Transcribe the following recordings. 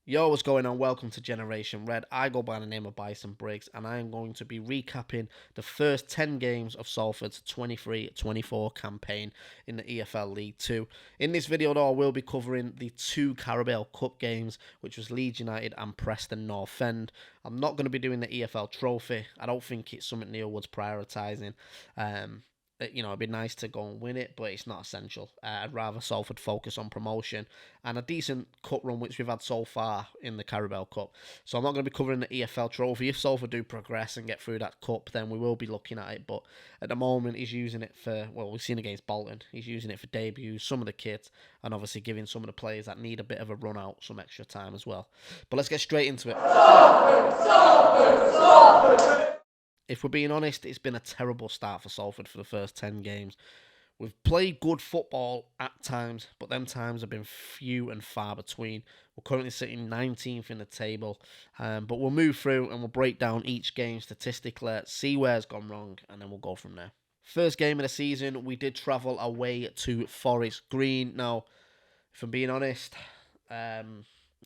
Yo, what's going on? Welcome to Generation Red. I go by the name of Bison Briggs, and I am going to be recapping the first 10 games of Salford's 23-24 campaign in the EFL League 2. In this video, though, I will be covering the two Carabao Cup games, which was Leeds United and Preston North End. I'm not going to be doing the EFL Trophy. I don't think it's something Neil Wood's prioritising. It'd be nice to go and win it, but it's not essential. I'd rather Salford focus on promotion and a decent cup run, which we've had so far in the Carabao Cup. So I'm not going to be covering the EFL Trophy. If Salford do progress and get through that cup, then we will be looking at it. But at the moment, he's using it for, well, we've seen against Bolton, he's using it for debuts, some of the kit, and obviously giving some of the players that need a bit of a run out some extra time as well. But let's get straight into it. If we're being honest, it's been a terrible start for Salford for the first 10 games. We've played good football at times, but them times have been few and far between. We're currently sitting 19th in the table, but we'll move through and we'll break down each game statistically, see where it's gone wrong, and then we'll go from there. First game of the season, we did travel away to Forest Green. Now, if I'm being honest,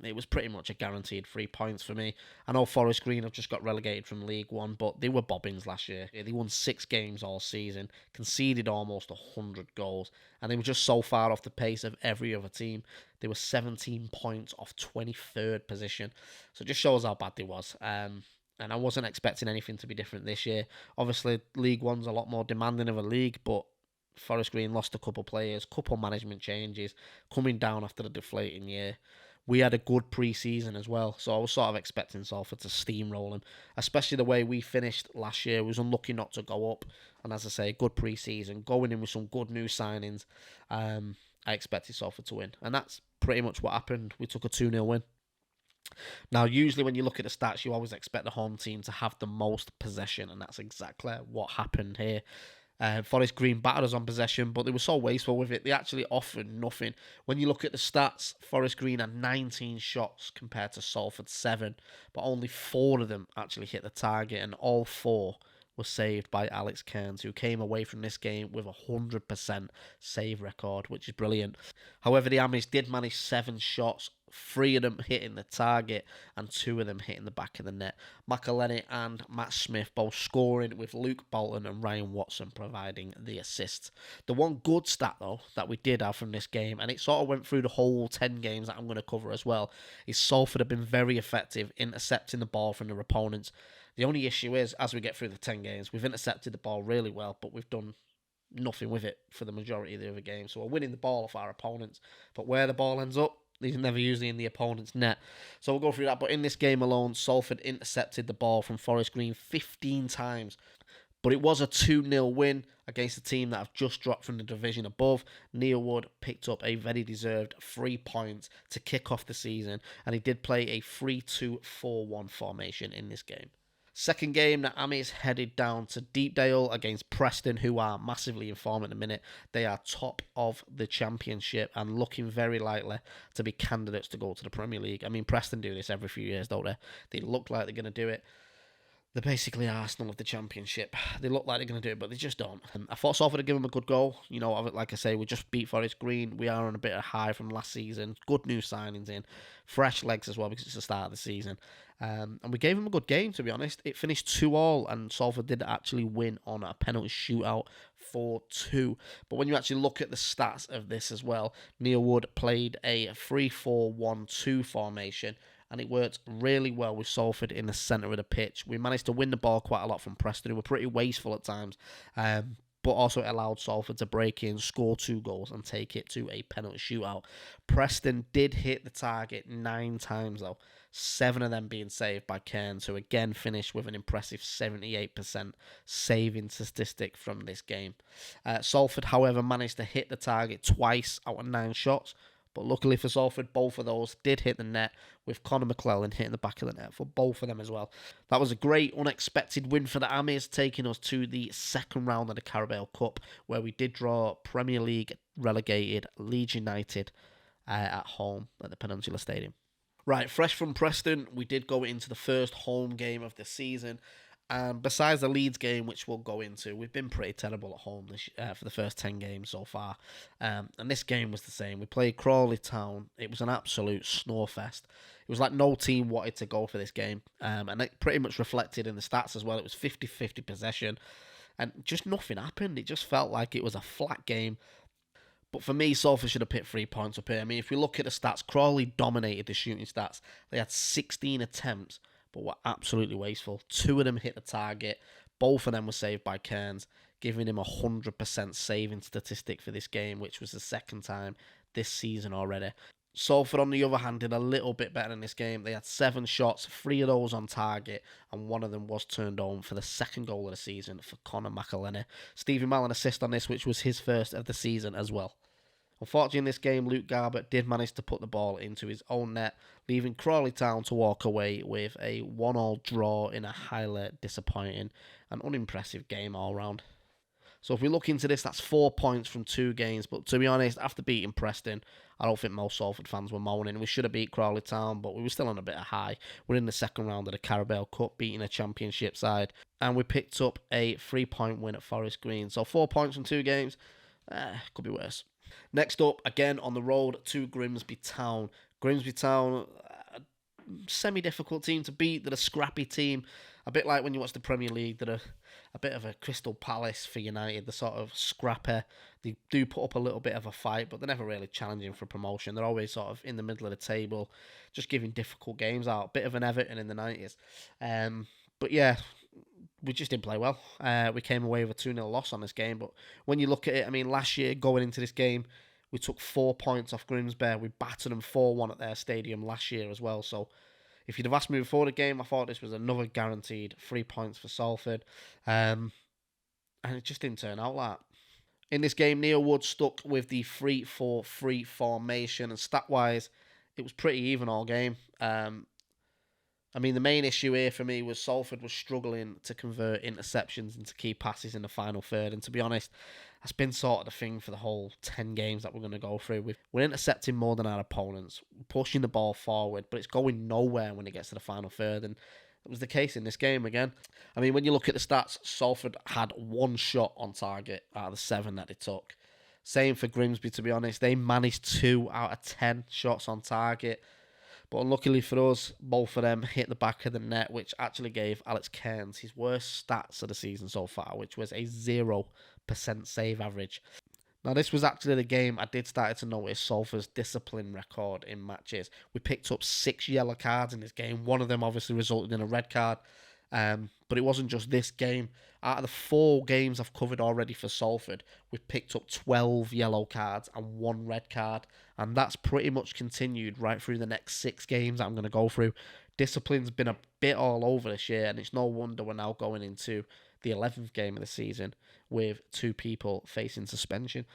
it was pretty much a guaranteed 3 points for me. I know Forest Green have just got relegated from League One, but they were bobbins last year. They won 6 games all season, conceded almost 100 goals, and they were just so far off the pace of every other team. They were 17 points off 23rd position, so it just shows how bad they was. And I wasn't expecting anything to be different this year. Obviously, League One's a lot more demanding of a league, but Forest Green lost a couple players, couple management changes, coming down after the deflating year. We had a good pre-season as well, so I was sort of expecting Salford to steamroll them, especially the way we finished last year. We was unlucky not to go up, and as I say, good pre-season, going in with some good new signings. I expected Salford to win, and that's pretty much what happened. We took a 2-0 win. Now, usually when you look at the stats, you always expect the home team to have the most possession, and that's exactly what happened here. Forest Green battered us on possession, but they were so wasteful with it. They actually offered nothing. When you look at the stats, Forest Green had 19 shots compared to Salford 7, but only 4 of them actually hit the target, and all 4 were saved by Alex Cairns, who came away from this game with a 100% save record, which is brilliant. However, the Amis did manage 7 shots, 3 of them hitting the target and 2 of them hitting the back of the net. McElhenney and Matt Smith both scoring, with Luke Bolton and Ryan Watson providing the assists. The one good stat, though, that we did have from this game, and it sort of went through the whole 10 games that I'm going to cover as well, is Salford have been very effective intercepting the ball from their opponents. The only issue is, as we get through the 10 games, we've intercepted the ball really well, but we've done nothing with it for the majority of the other games. So we're winning the ball off our opponents, but where the ball ends up, he's never usually in the opponent's net. So we'll go through that. But in this game alone, Salford intercepted the ball from Forest Green 15 times. But it was a 2-0 win against a team that have just dropped from the division above. Neil Wood picked up a very deserved 3 points to kick off the season, and he did play a 3-2-4-1 formation in this game. Second game, the Amis headed down to Deepdale against Preston, who are massively in form at the minute. They are top of the Championship and looking very likely to be candidates to go to the Premier League. I mean, Preston do this every few years, don't they? They look like they're going to do it. They're basically Arsenal of the Championship. They look like they're going to do it, but they just don't. I thought Salford would give them a good go. You know, like I say, we just beat Forest Green. We are on a bit of high from last season. Good new signings in. Fresh legs as well, because it's the start of the season. And we gave them a good game, to be honest. It finished 2-2, and Salford did actually win on a penalty shootout 4-2. But when you actually look at the stats of this as well, Neil Wood played a 3-4-1-2 formation, and it worked really well with Salford in the centre of the pitch. We managed to win the ball quite a lot from Preston, who were pretty wasteful at times, but also it allowed Salford to break in, score 2 goals, and take it to a penalty shootout. Preston did hit the target 9 times, though, 7 of them being saved by Cairns, who again finished with an impressive 78% saving statistic from this game. Salford, however, managed to hit the target twice out of 9 shots, but luckily for Salford, both of those did hit the net, with Conor McClellan hitting the back of the net for both of them as well. That was a great unexpected win for the Amis, taking us to the second round of the Carabao Cup, where we did draw Premier League relegated Leeds United at home at the Peninsula Stadium. Right, fresh from Preston, we did go into the first home game of the season, And besides the Leeds game, which we'll go into, we've been pretty terrible at home for the first 10 games so far. And this game was the same. We played Crawley Town. It was an absolute snorefest. It was like no team wanted to go for this game. And it pretty much reflected in the stats as well. It was 50-50 possession. And just nothing happened. It just felt like it was a flat game. But for me, Salford should have picked 3 points up here. I mean, if we look at the stats, Crawley dominated the shooting stats. They had 16 attempts, but were absolutely wasteful. 2 of them hit the target. Both of them were saved by Cairns, giving him a 100% saving statistic for this game, which was the second time this season already. Salford, on the other hand, did a little bit better in this game. They had 7 shots, 3 of those on target, and 1 of them was turned home for the second goal of the season for Conor McElhenney. Stevie Mallon assist on this, which was his first of the season as well. Unfortunately, in this game, Luke Garbutt did manage to put the ball into his own net, leaving Crawley Town to walk away with a 1-1 draw in a highly disappointing and unimpressive game all round. So if we look into this, that's 4 points from 2 games. But to be honest, after beating Preston, I don't think most Salford fans were moaning. We should have beat Crawley Town, but we were still on a bit of high. We're in the second round of the Carabao Cup, beating a championship side. And we picked up a 3-point win at Forest Green. So 4 points from 2 games, could be worse. Next up, again on the road to Grimsby Town. Grimsby Town, a semi-difficult team to beat. They're a scrappy team. A bit like when you watch the Premier League, they're a bit of a Crystal Palace for United. They're sort of scrapper. They do put up a little bit of a fight, but they're never really challenging for promotion. They're always sort of in the middle of the table, just giving difficult games out. Bit of an Everton in the 90s. But yeah, we just didn't play well. We came away with a 2-0 loss on this game. But when you look at it, I mean, last year going into this game, we took 4 points off Grimsby. We battered them 4-1 at their stadium last year as well. So if you'd have asked me before the game, I thought this was another guaranteed 3 points for Salford. And it just didn't turn out like that. In this game, Neil Wood stuck with the 3-4-3 formation. And stat-wise, it was pretty even all game. I mean, the main issue here for me was Salford was struggling to convert interceptions into key passes in the final third. And to be honest, that's been sort of the thing for the whole 10 games that we're going to go through. We're intercepting more than our opponents, pushing the ball forward, but it's going nowhere when it gets to the final third. And it was the case in this game again. I mean, when you look at the stats, Salford had 1 shot on target out of the 7 that they took. Same for Grimsby, to be honest. They managed 2 out of 10 shots on target. But unluckily for us, both of them hit the back of the net, which actually gave Alex Cairns his worst stats of the season so far, which was a 0% save average. Now, this was actually the game I did start to notice Salford's discipline record in matches. We picked up 6 yellow cards in this game. One of them obviously resulted in a red card. But it wasn't just this game. Out of the 4 games I've covered already for Salford, we've picked up 12 yellow cards and 1 red card. And that's pretty much continued right through the next 6 games that I'm going to go through. Discipline's been a bit all over this year, and it's no wonder we're now going into the 11th game of the season with 2 people facing suspension.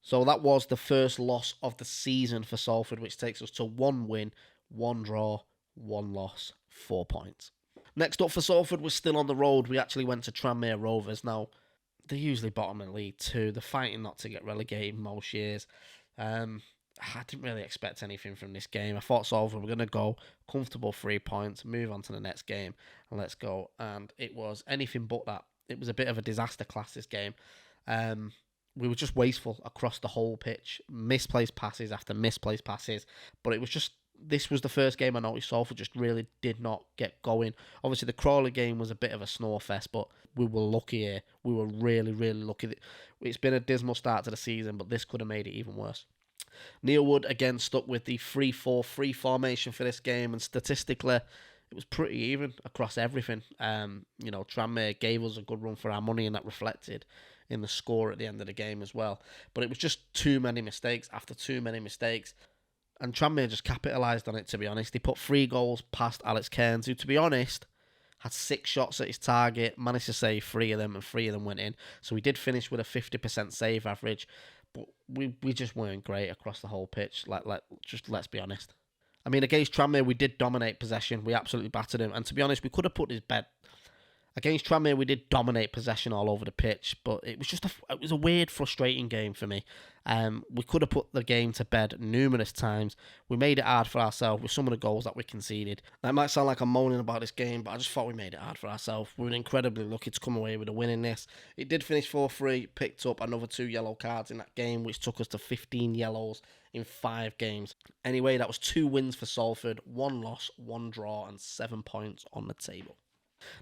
So that was the first loss of the season for Salford, which takes us to 1 win, 1 draw, 1 loss, 4 points. Next up for Salford, we're still on the road. We actually went to Tranmere Rovers. Now, they're usually bottom in League 2. They're fighting not to get relegated most years. I didn't really expect anything from this game. I thought Salford were going to go comfortable 3 points, move on to the next game, and let's go. And it was anything but that. It was a bit of a disaster class, this game. We were just wasteful across the whole pitch. Misplaced passes after misplaced passes. But it was just, this was the first game I noticed Salford just really did not get going. Obviously, the Crawley game was a bit of a snorefest, but we were lucky here. We were really, really lucky. It's been a dismal start to the season, but this could have made it even worse. Neil Wood again stuck with the 3-4-3 formation for this game, and statistically, it was pretty even across everything. Tranmere gave us a good run for our money, and that reflected in the score at the end of the game as well. But it was just too many mistakes after too many mistakes. And Tranmere just capitalised on it, to be honest. They put 3 goals past Alex Cairns, who, to be honest, had 6 shots at his target, managed to save 3 of them, and 3 of them went in. So we did finish with a 50% save average, but we just weren't great across the whole pitch. Let's be honest. I mean, against Tranmere, we did dominate possession. We absolutely battered him. And to be honest, we could have put this bed. Against Tranmere, we did dominate possession all over the pitch, but it was it was a weird, frustrating game for me. We could have put the game to bed numerous times. We made it hard for ourselves with some of the goals that we conceded. That might sound like I'm moaning about this game, but I just thought we made it hard for ourselves. We were incredibly lucky to come away with a win in this. It did finish 4-3, picked up another 2 yellow cards in that game, which took us to 15 yellows in 5 games. Anyway, that was 2 wins for Salford, 1 loss, 1 draw, and 7 points on the table.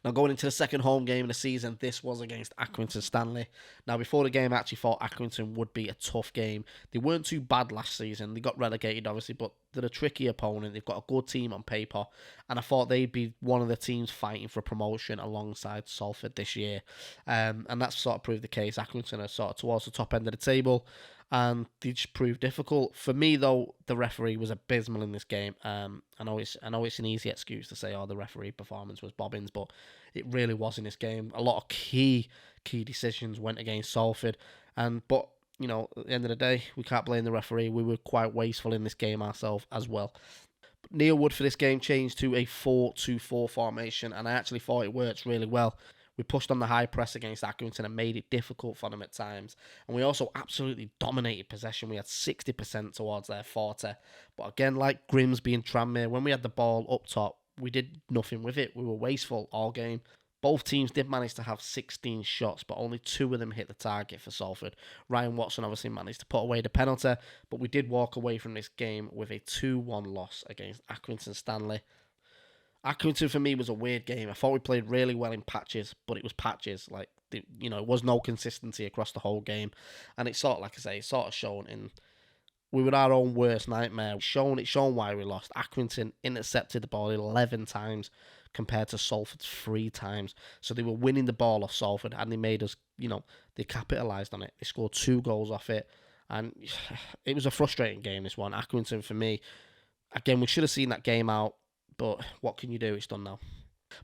Now, going into the second home game of the season, this was against Accrington Stanley. Now, before the game, I actually thought Accrington would be a tough game. They weren't too bad last season. They got relegated, obviously, but they're a tricky opponent. They've got a good team on paper, and I thought they'd be one of the teams fighting for promotion alongside Salford this year. And that's sort of proved the case. Accrington are sort of towards the top end of the table, and they just proved difficult. For me, though, the referee was abysmal in this game. I know it's an easy excuse to say, oh, the referee performance was bobbins, but it really was in this game. A lot of key decisions went against Salford, but you know, at the end of the day, we can't blame the referee. We were quite wasteful in this game ourselves as well. Neil Wood for this game changed to a 4-2-4 formation, and I actually thought it worked really well. We pushed on the high press against Accrington and made it difficult for them at times. And we also absolutely dominated possession. We had 60% towards their 40%. But again, like Grimsby and Tranmere, when we had the ball up top, we did nothing with it. We were wasteful all game. Both teams did manage to have 16 shots, but only 2 of them hit the target for Salford. Ryan Watson obviously managed to put away the penalty, but we did walk away from this game with a 2-1 loss against Accrington Stanley. Accrington for me was a weird game. I thought we played really well in patches, but it was patches. Like, you know, it was no consistency across the whole game. And it's sort of, like I say, it's sort of shown in... We were our own worst nightmare. It's shown why we lost. Accrington intercepted the ball 11 times compared to Salford's 3 times. So they were winning the ball off Salford, and they made us, you know, they capitalised on it. They scored 2 goals off it. And it was a frustrating game, this one. Accrington, for me, again, we should have seen that game out. But what can you do? It's done now.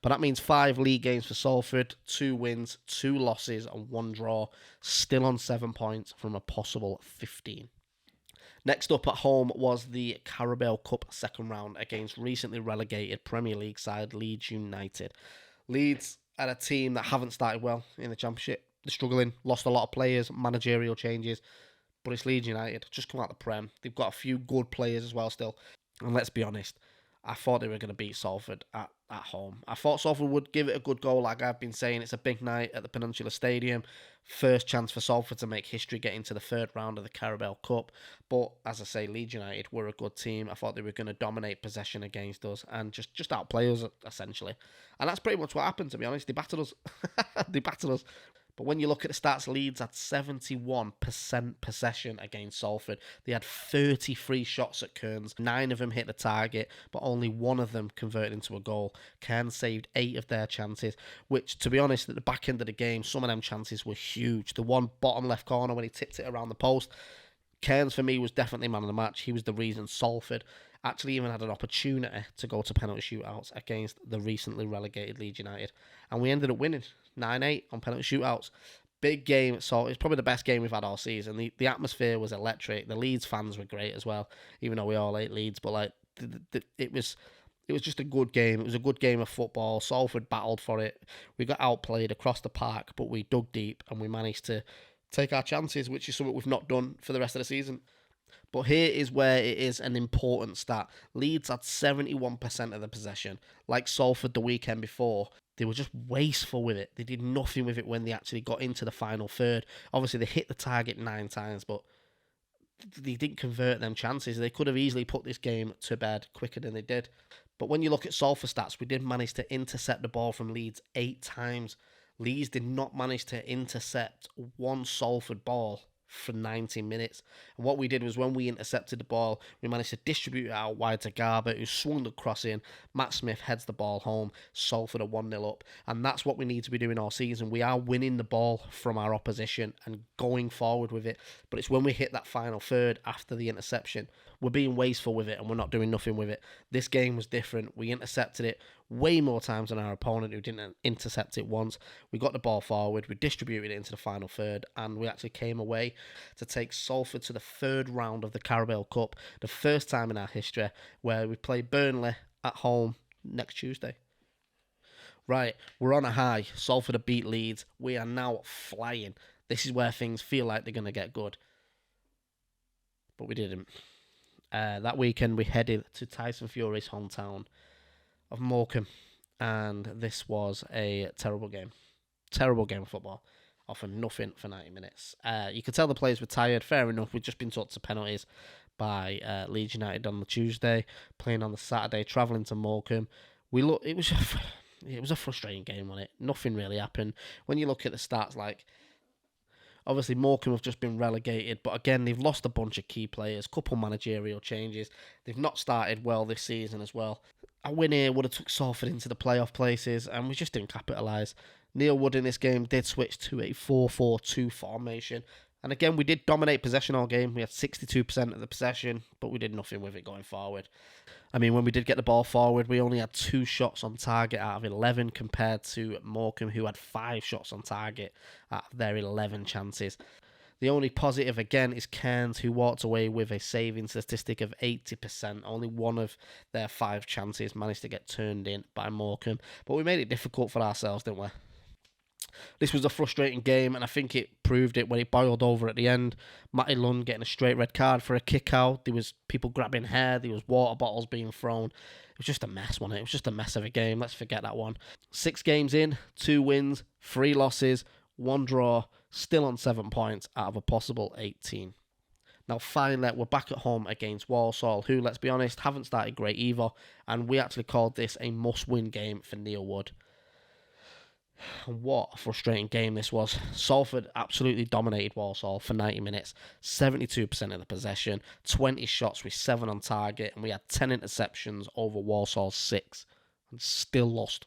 But that means 5 league games for Salford, 2 wins, 2 losses, and 1 draw. Still on 7 points from a possible 15. Next up at home was the Carabao Cup second round against recently relegated Premier League side Leeds United. Leeds are a team that haven't started well in the Championship. They're struggling, lost a lot of players, managerial changes. But it's Leeds United, just come out of the Prem. They've got a few good players as well still. And let's be honest, I thought they were going to beat Salford at home. I thought Salford would give it a good go, like I've been saying. It's a big night at the Peninsula Stadium. First chance for Salford to make history, get into the third round of the Carabao Cup. But, as I say, Leeds United were a good team. I thought they were going to dominate possession against us and just outplay us, essentially. And that's pretty much what happened, to be honest. They battered us. They battered us. But when you look at the stats, Leeds had 71% possession against Salford. They had 33 shots at Kearns. 9 of them hit the target, but only 1 of them converted into a goal. Kearns saved 8 of their chances, which, to be honest, at the back end of the game, some of them chances were huge. The one bottom left corner when he tipped it around the post, Kearns, for me, was definitely man of the match. He was the reason Salford actually even had an opportunity to go to penalty shootouts against the recently relegated Leeds United. And we ended up winning 9-8 on penalty shootouts. Big game, so it's probably the best game we've had all season. The atmosphere was electric. The Leeds fans were great as well, even though we all hate Leeds. But like it was just a good game. It was a good game of football. Salford battled for it. We got outplayed across the park, but we dug deep and we managed to take our chances, which is something we've not done for the rest of the season. But here is where it is an important stat. Leeds had 71% of the possession. Like Salford the weekend before, they were just wasteful with it. They did nothing with it when they actually got into the final third. Obviously, they hit the target 9 times, but they didn't convert them chances. They could have easily put this game to bed quicker than they did. But when you look at Salford stats, we did manage to intercept the ball from Leeds 8 times. Leeds did not manage to intercept one Salford ball for 90 minutes. And what we did was when we intercepted the ball, we managed to distribute it out wide to Garber, who swung the cross in. Matt Smith heads the ball home. Salford are 1-0 up. And that's what we need to be doing all season. We are winning the ball from our opposition and going forward with it. But it's when we hit that final third after the interception, we're being wasteful with it and we're not doing nothing with it. This game was different. We intercepted it way more times than our opponent, who didn't intercept it once. We got the ball forward, we distributed it into the final third, and we actually came away to take Salford to the third round of the Carabao Cup, the first time in our history where we play Burnley at home next Tuesday. Right, we're on a high. Salford have beat Leeds. We are now flying. This is where things feel like they're going to get good. But we didn't. That weekend we headed to Tyson Fury's hometown of Morecambe, and this was a terrible game. Terrible game of football. Often nothing for 90 minutes. You could tell the players were tired. Fair enough. We'd just been taught to penalties by Leeds United on the Tuesday, playing on the Saturday, travelling to Morecambe. It was a frustrating game, wasn't it? Nothing really happened. When you look at the stats, like obviously Morecambe have just been relegated, but again they've lost a bunch of key players, couple managerial changes. They've not started well this season as well. A win here would have took Salford into the playoff places, and we just didn't capitalise. Neil Wood in this game did switch to a 4-4-2 formation. And again, we did dominate possession all game. We had 62% of the possession, but we did nothing with it going forward. I mean, when we did get the ball forward, we only had 2 shots on target out of 11 compared to Morecambe, who had 5 shots on target out of their 11 chances. The only positive, again, is Cairns, who walked away with a saving statistic of 80%. Only one of their 5 chances managed to get turned in by Morecambe. But we made it difficult for ourselves, didn't we? This was a frustrating game, and I think it proved it when it boiled over at the end. Matty Lund getting a straight red card for a kick out. There was people grabbing hair. There was water bottles being thrown. It was just a mess, wasn't it? It was just a mess of a game. Let's forget that one. 6 games in, 2 wins, 3 losses, 1 draw, still on 7 points out of a possible 18. Now, finally, we're back at home against Walsall, who, let's be honest, haven't started great either, and we actually called this a must-win game for Neil Wood. What a frustrating game this was. Salford absolutely dominated Walsall for 90 minutes. 72% of the possession, 20 shots with 7 on target, and we had 10 interceptions over Walsall's 6, and still lost.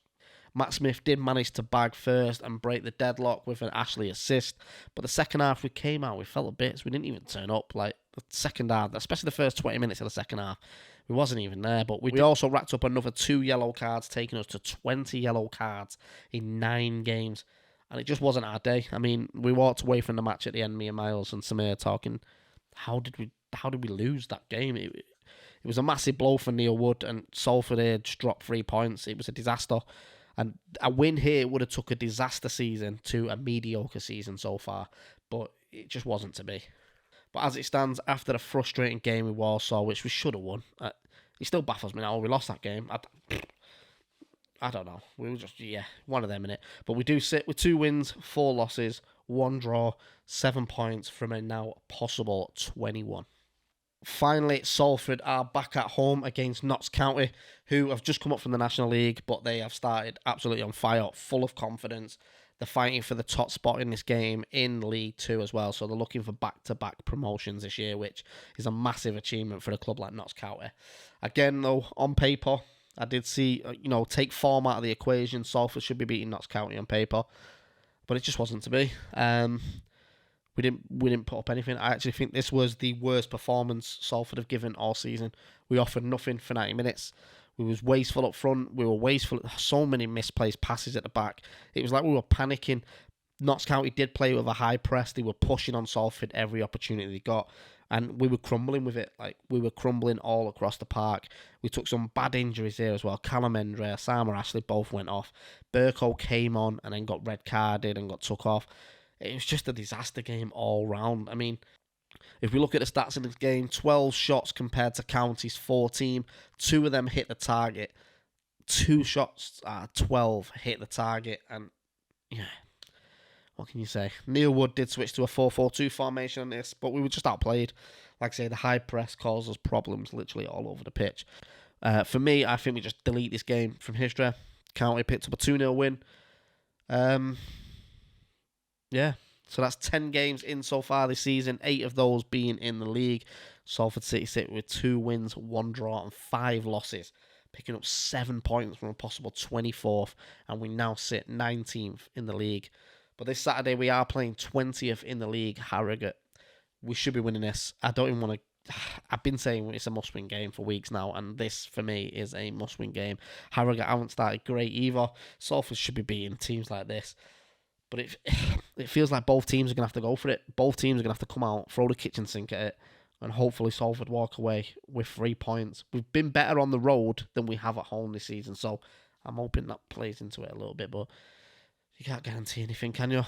Matt Smith did manage to bag first and break the deadlock with an Ashley assist, but the second half we came out, we fell a bit, we didn't even turn up. Like the second half, especially the first 20 minutes of the second half, we wasn't even there, but we also racked up another 2 yellow cards, taking us to 20 yellow cards in 9 games. And it just wasn't our day. I mean, we walked away from the match at the end, me and Myles and Samir talking, how did we lose that game? It was a massive blow for Neil Wood, and Salford here just dropped 3 points. It was a disaster. And a win here would have took a disaster season to a mediocre season so far, but it just wasn't to be. But as it stands, after the frustrating game with Walsall, which we should have won, it still baffles me now. We lost that game. I don't know. We were just, one of them in it. But we do sit with 2 wins, 4 losses, 1 draw, 7 points from a now possible 21. Finally, Salford are back at home against Notts County, who have just come up from the National League, but they have started absolutely on fire, full of confidence. They're fighting for the top spot in this game in League 2 as well, so they're looking for back-to-back promotions this year, which is a massive achievement for a club like Notts County. Again, though, on paper, I did see, take form out of the equation, Salford should be beating Notts County on paper, but it just wasn't to be. We didn't put up anything. I actually think this was the worst performance Salford have given all season. We offered nothing for 90 minutes. We was wasteful up front. We were wasteful. So many misplaced passes at the back. It was like we were panicking. Notts County did play with a high press. They were pushing on Salford every opportunity they got. And we were crumbling with it. Like, we were crumbling all across the park. We took some bad injuries here as well. Callum Endre, Samir Ashley both went off. Burko came on and then got red carded and got took off. It was just a disaster game all round. I mean, if we look at the stats in this game, 12 shots compared to County's 14. 2 of them hit the target. 2 shots, 12 hit the target. And, what can you say? Neil Wood did switch to a 4-4-2 formation on this, but we were just outplayed. Like I say, the high press caused us problems literally all over the pitch. For me, I think we just delete this game from history. County picked up a 2-0 win. So that's 10 games in so far this season, 8 of those being in the league. Salford City sit with 2 wins, 1 draw and 5 losses, picking up 7 points from a possible 24th, and we now sit 19th in the league. But this Saturday we are playing 20th in the league, Harrogate. We should be winning this. I don't even want to... I've been saying it's a must-win game for weeks now, and this, for me, is a must-win game. Harrogate haven't started great either. Salford should be beating teams like this. But it feels like both teams are going to have to go for it. Both teams are going to have to come out, throw the kitchen sink at it, and hopefully Salford walk away with 3 points. We've been better on the road than we have at home this season, so I'm hoping that plays into it a little bit, but you can't guarantee anything, can you?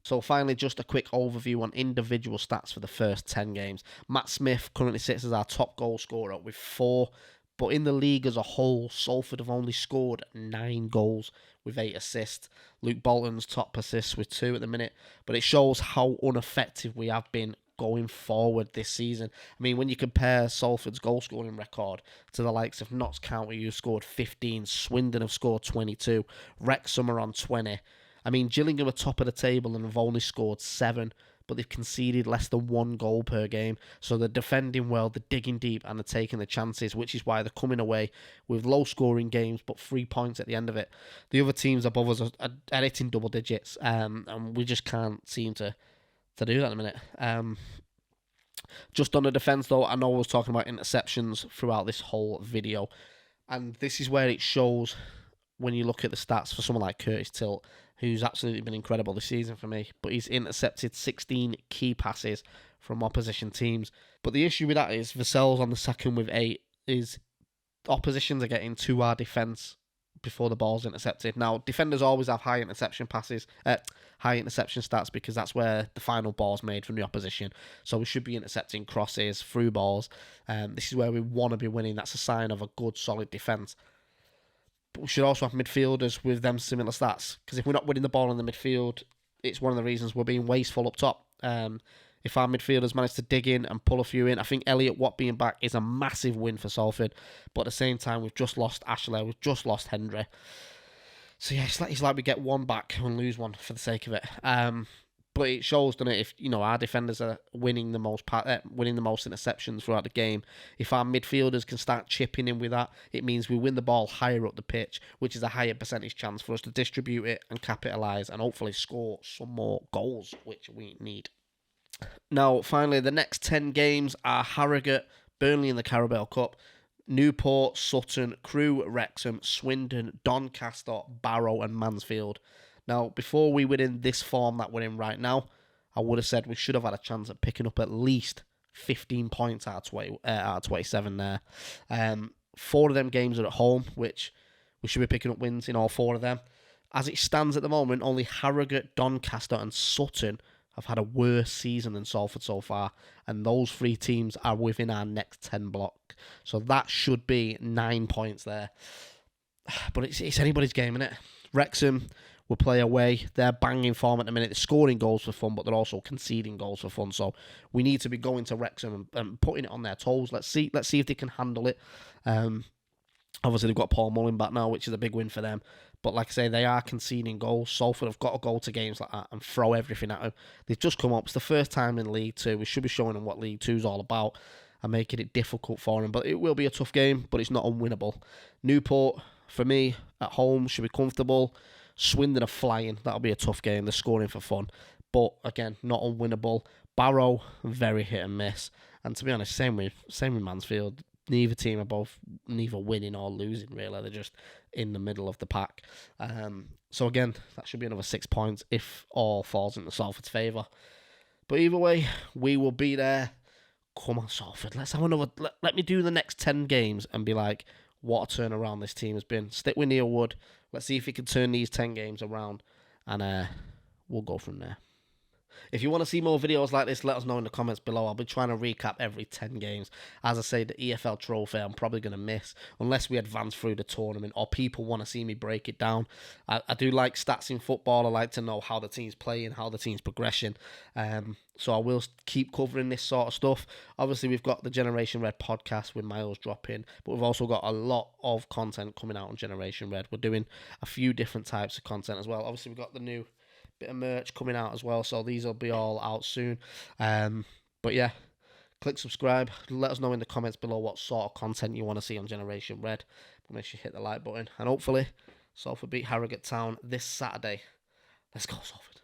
So finally, just a quick overview on individual stats for the first 10 games. Matt Smith currently sits as our top goal scorer with 4, but in the league as a whole, Salford have only scored 9 goals with 8 assists. Luke Bolton's top assists with 2 at the minute, but it shows how ineffective we have been going forward this season. I mean, when you compare Salford's goal scoring record to the likes of Notts County, who scored 15, Swindon have scored 22, Wrexham are on 20. I mean, Gillingham are top of the table and have only scored 7, but they've conceded less than 1 goal per game. So they're defending well, they're digging deep, and they're taking the chances, which is why they're coming away with low-scoring games, but 3 points at the end of it. The other teams above us are hitting double digits, and we just can't seem to do that in a minute. Just on the defence, though, I know I was talking about interceptions throughout this whole video, and this is where it shows when you look at the stats for someone like Curtis Tilt, who's absolutely been incredible this season for me, but he's intercepted 16 key passes from opposition teams. But the issue with that is Vassell's on the second with 8, is oppositions are getting to our defence before the ball's intercepted. Now, defenders always have high interception stats, because that's where the final ball's made from the opposition. So we should be intercepting crosses, through balls. This is where we want to be winning. That's a sign of a good, solid defence. But we should also have midfielders with them similar stats, because if we're not winning the ball in the midfield, it's one of the reasons we're being wasteful up top. If our midfielders manage to dig in and pull a few in, I think Elliot Watt being back is a massive win for Salford. But at the same time, we've just lost Ashley, we've just lost Henry. So yeah, it's like we get one back and lose one for the sake of it. But it shows, doesn't it, if our defenders are winning the most interceptions throughout the game. If our midfielders can start chipping in with that, it means we win the ball higher up the pitch, which is a higher percentage chance for us to distribute it and capitalise and hopefully score some more goals, which we need. Now, finally, the next 10 games are Harrogate, Burnley in the Carabao Cup, Newport, Sutton, Crewe, Wrexham, Swindon, Doncaster, Barrow and Mansfield. Now, before we were in this form that we're in right now, I would have said we should have had a chance at picking up at least 15 points out of 27 there. 4 of them games are at home, which we should be picking up wins in all 4 of them. As it stands at the moment, only Harrogate, Doncaster and Sutton have had a worse season than Salford so far, and those 3 teams are within our next 10 block. So that should be 9 points there. But it's anybody's game, isn't it? Wrexham will play away. They're banging form at the minute. They're scoring goals for fun, but they're also conceding goals for fun. So we need to be going to Wrexham and putting it on their toes. Let's see if they can handle it. Obviously, they've got Paul Mullin back now, which is a big win for them. But like I say, they are conceding goals. Salford have got to go to games like that and throw everything at them. They've just come up. It's the first time in League 2. We should be showing them what League 2 is all about and making it difficult for them. But it will be a tough game, but it's not unwinnable. Newport, for me, at home, should be comfortable. Swindon are flying. That'll be a tough game. They're scoring for fun. But, again, not unwinnable. Barrow, very hit and miss. And to be honest, same with Mansfield. Neither team are both neither winning or losing, really. They're just in the middle of the pack. So, again, that should be another 6 points if all falls into Salford's favour. But either way, we will be there. Come on, Salford. Let's have another... Let me do the next 10 games and be like, what a turnaround this team has been. Stick with Neil Wood. Let's see if he can turn these 10 games around, and we'll go from there. If you want to see more videos like this, let us know in the comments below. I'll be trying to recap every 10 games. As I say, the EFL trophy I'm probably going to miss, unless we advance through the tournament or people want to see me break it down. I do like stats in football. I like to know how the team's playing, how the team's progressing. So I will keep covering this sort of stuff. Obviously, we've got the Generation Red podcast with Myles dropping, but we've also got a lot of content coming out on Generation Red. We're doing a few different types of content as well. Obviously, we've got the new bit of merch coming out as well, so these will be all out soon. But yeah, click subscribe. Let us know in the comments below what sort of content you want to see on Generation Red. But make sure you hit the like button, and hopefully Salford beat Harrogate Town this Saturday. Let's go, Salford.